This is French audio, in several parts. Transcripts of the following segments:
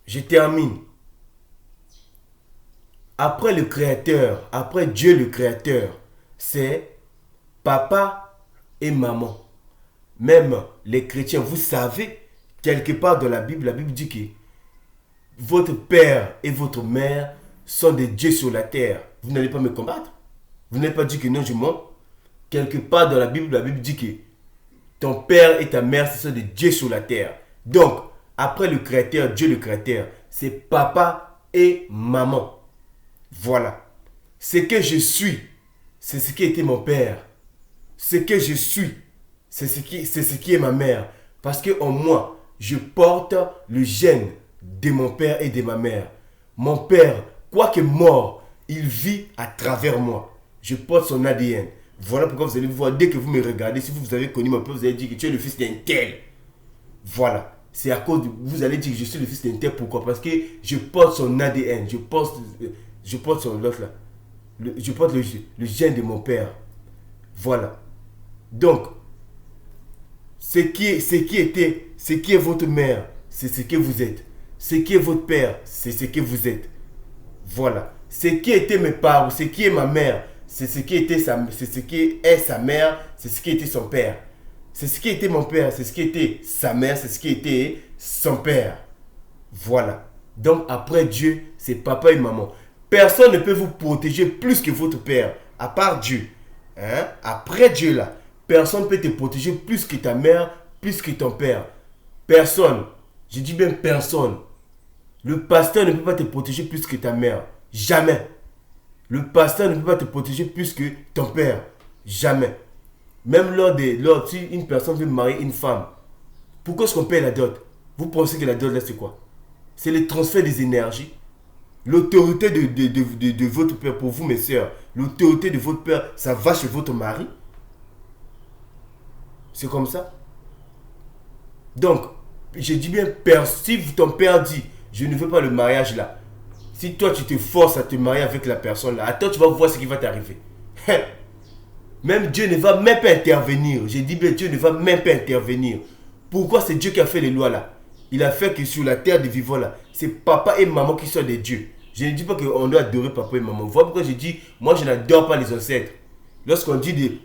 Je termine. Après le Créateur, après Dieu le Créateur, c'est papa et maman. Même les chrétiens, vous savez, quelque part dans la Bible dit que votre père et votre mère sont des dieux sur la terre. Vous n'allez pas me combattre. Vous n'allez pas dire que non, je mens. Quelque part dans la Bible dit que ton père et ta mère, ce sont des dieux sur la terre. Donc, après le Créateur, Dieu le Créateur, c'est papa et maman. Voilà. Ce que je suis, c'est ce qui était mon père. Ce que je suis, c'est ce qui est ma mère. Parce que en moi, je porte le gène de mon père et de ma mère. Mon père, quoique mort, il vit à travers moi. Je porte son ADN. Voilà pourquoi vous allez voir, dès que vous me regardez, si vous avez connu mon père, vous allez dire que tu es le fils d'un tel. Voilà. C'est à cause de, vous allez dire que je suis le fils d'un tel. Pourquoi? Parce que je porte son ADN. Je porte son l'autre là. Je porte le gène de mon père. Voilà. Donc, ce qui est votre mère, c'est ce que vous êtes. Ce qui est votre père, c'est ce que vous êtes. Voilà. Ce qui était mes parents, ce qui est ma mère, c'est ce qui était c'est ce qui est sa mère, c'est ce qui était son père. C'est ce qui était mon père, c'est ce qui était sa mère, c'est ce qui était son père. Voilà. Donc après Dieu, c'est papa et maman. Personne ne peut vous protéger plus que votre père, à part Dieu. Hein? Après Dieu là, personne ne peut te protéger plus que ta mère, plus que ton père. Personne. Je dis bien personne. Le pasteur ne peut pas te protéger plus que ta mère. Jamais. Le pasteur ne peut pas te protéger plus que ton père. Jamais. Même si une personne veut marier une femme, pourquoi est-ce qu'on paye la dot? Vous pensez que la dot là c'est quoi? C'est le transfert des énergies. L'autorité de votre père, pour vous mes soeurs, l'autorité de votre père, ça va chez votre mari. C'est comme ça. Donc, je dis bien, si ton père dit, je ne veux pas le mariage là, si toi tu te forces à te marier avec la personne là, attends, tu vas voir ce qui va t'arriver. Même Dieu ne va même pas intervenir. J'ai dit bien, Dieu ne va même pas intervenir. Pourquoi? C'est Dieu qui a fait les lois là. Il a fait que sur la terre des vivants là, c'est papa et maman qui sont des dieux. Je ne dis pas qu'on doit adorer papa et maman. Voilà pourquoi je dis, moi je n'adore pas les ancêtres. Lorsqu'on dit,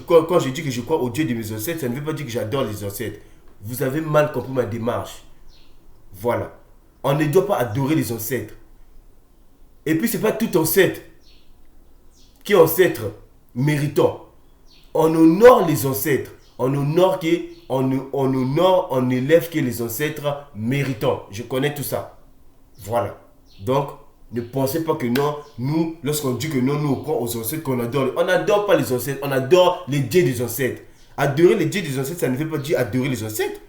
quand je dis que je crois au Dieu de mes ancêtres, ça ne veut pas dire que j'adore les ancêtres. Vous avez mal compris ma démarche. Voilà. On ne doit pas adorer les ancêtres. Et puis, ce n'est pas tout ancêtre qui est ancêtre méritant. On honore les ancêtres. On élève que les ancêtres méritants. Je connais tout ça. Voilà. Donc, ne pensez pas que non, nous, lorsqu'on dit que non, nous, on croit aux ancêtres qu'on adore. On n'adore pas les ancêtres, on adore les dieux des ancêtres. Adorer les dieux des ancêtres, ça ne veut pas dire adorer les ancêtres.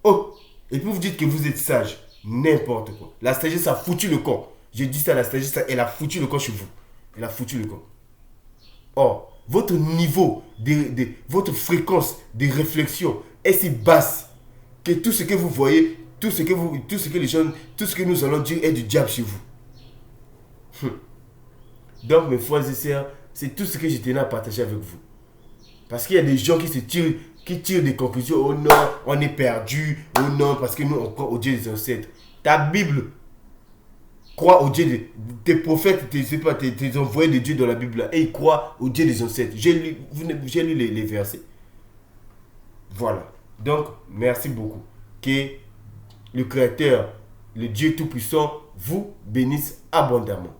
Oh, et puis vous dites que vous êtes sage. N'importe quoi. La sagesse a foutu le camp. Je dis ça, la sagesse, elle a foutu le camp chez vous. Elle a foutu le camp. Or, votre niveau, votre fréquence de réflexion est si basse que tout ce que vous voyez, tout ce que les gens, tout ce que nous allons dire est du diable chez vous. Donc, mes frères et sœurs, c'est tout ce que je tenais à partager avec vous. Parce qu'il y a des gens qui tirent des conclusions. Oh non, on est perdu. Oh non, parce que nous, on croit au Dieu des ancêtres. Ta Bible croit au Dieu tes prophètes, tes envoyés de Dieu dans la Bible, et ils croient au Dieu des ancêtres. J'ai lu les versets. Voilà. Donc, merci beaucoup. Que le Créateur, le Dieu Tout-Puissant, vous bénisse abondamment.